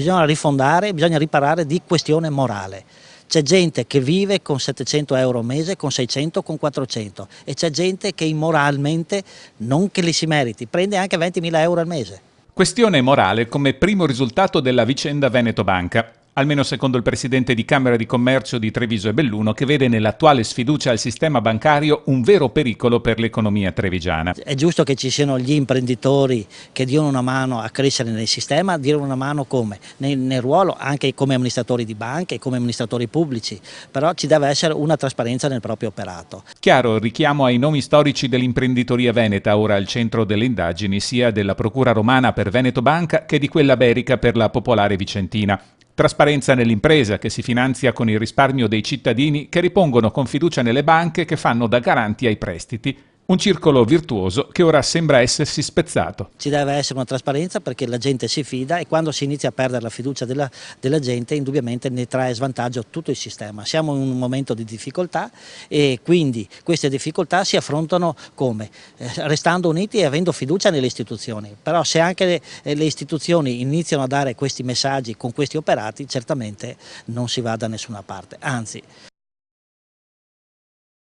bisogna rifondare, bisogna riparare di questione morale. C'è gente che vive con 700 euro al mese, con 600, con 400 e c'è gente che immoralmente, non che li si meriti, prende anche 20.000 euro al mese. Questione morale come primo risultato della vicenda Veneto Banca, almeno secondo il presidente di Camera di Commercio di Treviso e Belluno, che vede nell'attuale sfiducia al sistema bancario un vero pericolo per l'economia trevigiana. È giusto che ci siano gli imprenditori che diano una mano a crescere nel sistema, diano una mano come? Nel ruolo anche come amministratori di banche, come amministratori pubblici, però ci deve essere una trasparenza nel proprio operato. Chiaro il richiamo ai nomi storici dell'imprenditoria veneta, ora al centro delle indagini sia della Procura Romana per Veneto Banca che di quella berica per la Popolare Vicentina. Trasparenza nell'impresa che si finanzia con il risparmio dei cittadini che ripongono con fiducia nelle banche che fanno da garanti ai prestiti. Un circolo virtuoso che ora sembra essersi spezzato. Ci deve essere una trasparenza perché la gente si fida e quando si inizia a perdere la fiducia della gente indubbiamente ne trae svantaggio tutto il sistema. Siamo in un momento di difficoltà e quindi queste difficoltà si affrontano come? Restando uniti e avendo fiducia nelle istituzioni. Però se anche le istituzioni iniziano a dare questi messaggi con questi operati certamente non si va da nessuna parte, anzi